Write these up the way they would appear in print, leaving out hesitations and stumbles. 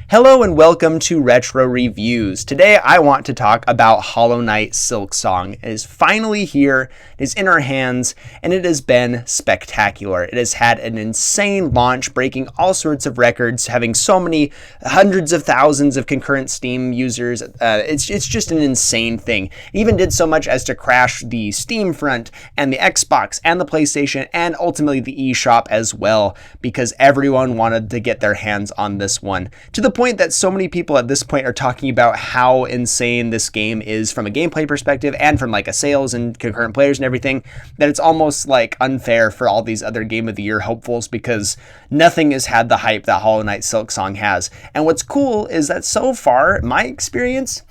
Hello and welcome to Retro Reviews. Today I want to talk about Hollow Knight Silksong. It is finally here, it is in our hands, and it has been spectacular. It has had an insane launch, breaking all sorts of records, having so many hundreds of thousands of concurrent Steam users. It's just an insane thing. It even did so much as to crash the Steam front and the Xbox and the PlayStation and ultimately the eShop as well, because everyone wanted to get their hands on this one. To the point that so many people at this point are talking about how insane this game is from a gameplay perspective and from like a sales and concurrent players and everything, that it's almost like unfair for all these other Game of the Year hopefuls because nothing has had the hype that Hollow Knight Silksong has. And what's cool is that so far, my experience,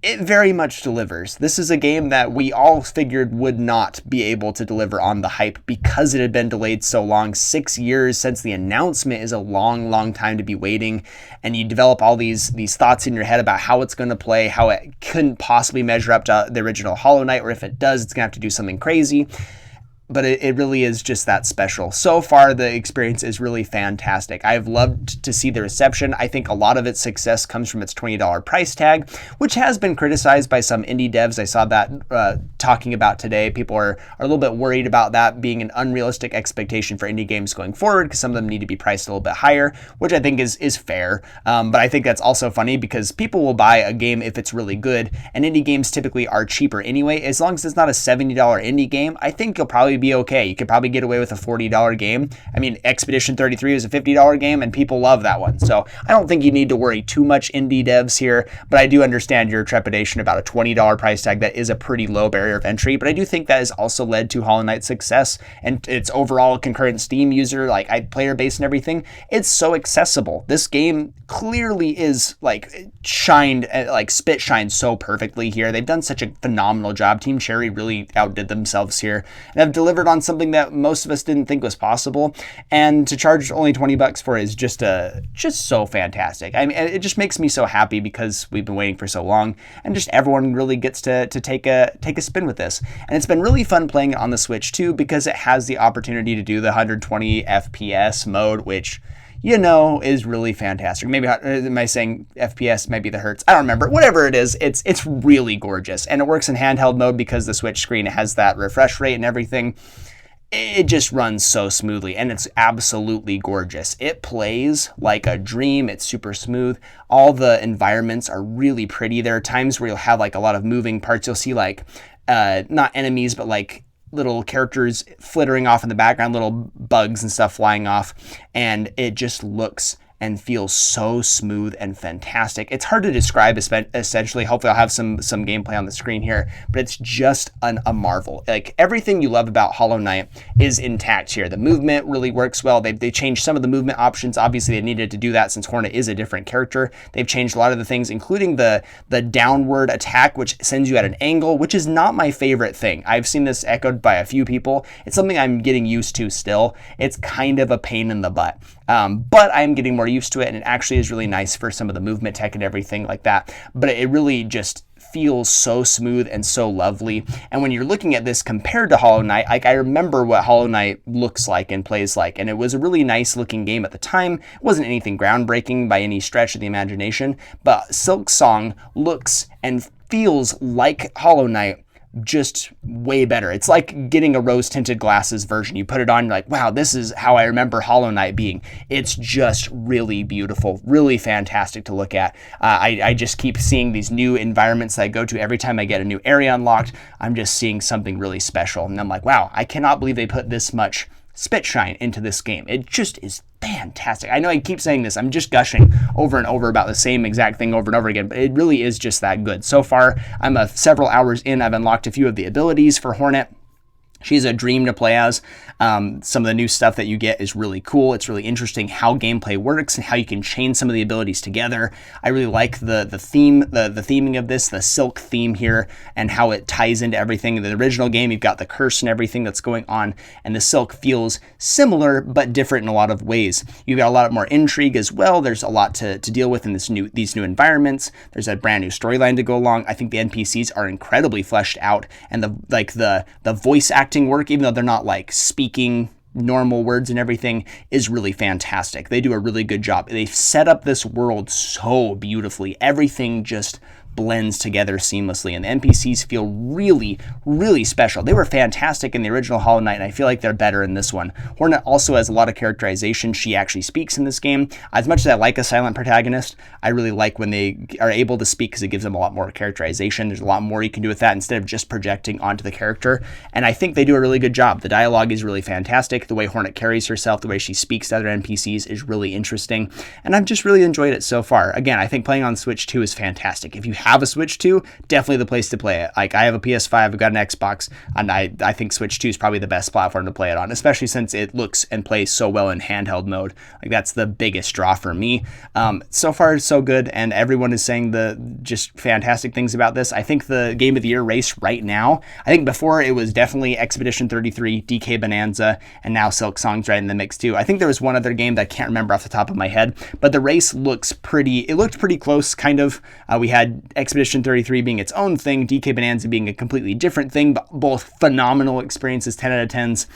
it very much delivers. This is a game that we all figured would not be able to deliver on the hype because it had been delayed so long. 6 years since the announcement is a long time to be waiting, and you develop all these thoughts in your head about how it's going to play, how it couldn't possibly measure up to the original Hollow Knight, or if it does, it's going to have to do something crazy. But it really is just that special. So far, the experience is really fantastic. I've loved to see the reception. I think a lot of its success comes from its $20 price tag, which has been criticized by some indie devs. I saw that talking about today. People are a little bit worried about that being an unrealistic expectation for indie games going forward, because some of them need to be priced a little bit higher, which I think is fair. But I think that's also funny because people will buy a game if it's really good, and indie games typically are cheaper anyway. As long as it's not a $70 indie game, I think you'll probably be okay. You could probably get away with a $40 game. I mean, Expedition 33 is a $50 game and people love that one. So I don't think you need to worry too much, indie devs here, but I do understand your trepidation about a $20 price tag. That is a pretty low barrier of entry, but I do think that has also led to Hollow Knight's success and its overall concurrent Steam user, player base and everything. It's so accessible. This game clearly is spit shines so perfectly here. They've done such a phenomenal job. Team Cherry really outdid themselves here and have delivered on something that most of us didn't think was possible. And to charge only $20 for it is just so fantastic. I mean, it just makes me so happy because we've been waiting for so long, and just everyone really gets to take a spin with this. And it's been really fun playing it on the Switch too, because it has the opportunity to do the 120 FPS mode, which is really fantastic. Maybe, am I saying FPS? Maybe the hertz. I don't remember. Whatever it is, it's really gorgeous. And it works in handheld mode because the Switch screen has that refresh rate and everything. It just runs so smoothly, and it's absolutely gorgeous. It plays like a dream. It's super smooth. All the environments are really pretty. There are times where you'll have a lot of moving parts. You'll see not enemies, but little characters flittering off in the background, little bugs and stuff flying off, and it just looks and feels so smooth and fantastic. It's hard to describe, essentially. Hopefully I'll have some gameplay on the screen here, but it's just a marvel. Everything you love about Hollow Knight is intact here. The movement really works well. They changed some of the movement options. Obviously they needed to do that since Hornet is a different character. They've changed a lot of the things, including the downward attack, which sends you at an angle, which is not my favorite thing. I've seen this echoed by a few people. It's something I'm getting used to still. It's kind of a pain in the butt. But I'm getting more used to it, and it actually is really nice for some of the movement tech and everything like that. But it really just feels so smooth and so lovely. And when you're looking at this compared to Hollow Knight, I remember what Hollow Knight looks like and plays like, and it was a really nice looking game at the time. It wasn't anything groundbreaking by any stretch of the imagination, but Silksong looks and feels like Hollow Knight, just way better. It's like getting a rose-tinted glasses version. You put it on, you're like, wow, this is how I remember Hollow Knight being. It's just really beautiful, really fantastic to look at. I just keep seeing these new environments that I go to. Every time I get a new area unlocked, I'm just seeing something really special. And I'm like, wow, I cannot believe they put this much spit shine into this game. It just is fantastic. I know I keep saying this. I'm just gushing over and over about the same exact thing over and over again, but it really is just that good. So far, I'm several hours in. I've unlocked a few of the abilities for Hornet. She's a dream to play as. Some of the new stuff that you get is really cool. It's really interesting how gameplay works and how you can chain some of the abilities together. I really like the theme, the theming of this, the silk theme here, and how it ties into everything. In the original game, you've got the curse and everything that's going on, and the silk feels similar but different in a lot of ways. You've got a lot more intrigue as well. There's a lot to deal with in these new environments. There's a brand new storyline to go along. I think the NPCs are incredibly fleshed out, and the voice acting work, even though they're not speaking normal words and everything is really fantastic. They do a really good job. They've set up this world so beautifully. Everything just blends together seamlessly, and the NPCs feel really, really special. They were fantastic in the original Hollow Knight, and I feel like they're better in this one. Hornet also has a lot of characterization. She actually speaks in this game. As much as I like a silent protagonist, I really like when they are able to speak because it gives them a lot more characterization. There's a lot more you can do with that instead of just projecting onto the character, and I think they do a really good job. The dialogue is really fantastic. The way Hornet carries herself, the way she speaks to other NPCs is really interesting, and I've just really enjoyed it so far. Again, I think playing on Switch 2 is fantastic. If you have a Switch 2, definitely the place to play it. Like, I have a PS5, I've got an Xbox, and I think Switch 2 is probably the best platform to play it on, especially since it looks and plays so well in handheld mode. Like, that's the biggest draw for me. So far, so good, and everyone is saying the just fantastic things about this. I think the Game of the Year race right now, I think before it was definitely Expedition 33, DK Bonanza, and now Silksong's right in the mix too. I think there was one other game that I can't remember off the top of my head, but the race looked pretty close, kind of. We had Expedition 33 being its own thing, DK Bonanza being a completely different thing, but both phenomenal experiences, 10 out of 10s.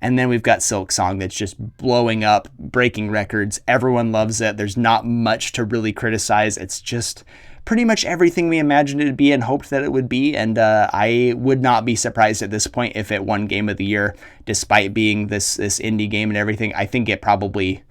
And then we've got Silksong that's just blowing up, breaking records. Everyone loves it. There's not much to really criticize. It's just pretty much everything we imagined it to be and hoped that it would be. And I would not be surprised at this point if it won Game of the Year, despite being this indie game and everything. I think it probably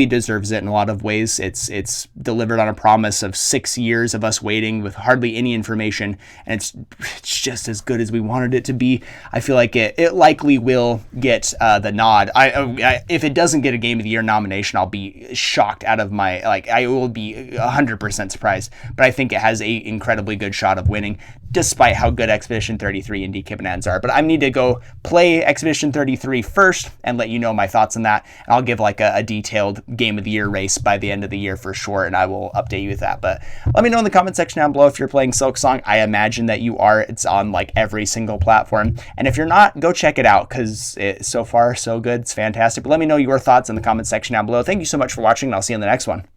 deserves it in a lot of ways. It's delivered on a promise of 6 years of us waiting with hardly any information, and it's just as good as we wanted it to be. I feel like it likely will get the nod. If it doesn't get a Game of the Year nomination, I'll be shocked out of my, I will be 100% surprised, but I think it has a incredibly good shot of winning, despite how good Expedition 33 and DK Bonanza are. But I need to go play Expedition 33 first and let you know my thoughts on that, and I'll give like a detailed Game of the Year race by the end of the year for sure, and I will update you with that. But let me know in the comment section down below if you're playing Silksong. I imagine that you are. It's on like every single platform, and if you're not, go check it out because it's so far so good. It's fantastic. But let me know your thoughts in the comment section down below. Thank you so much for watching, and I'll see you in the next one.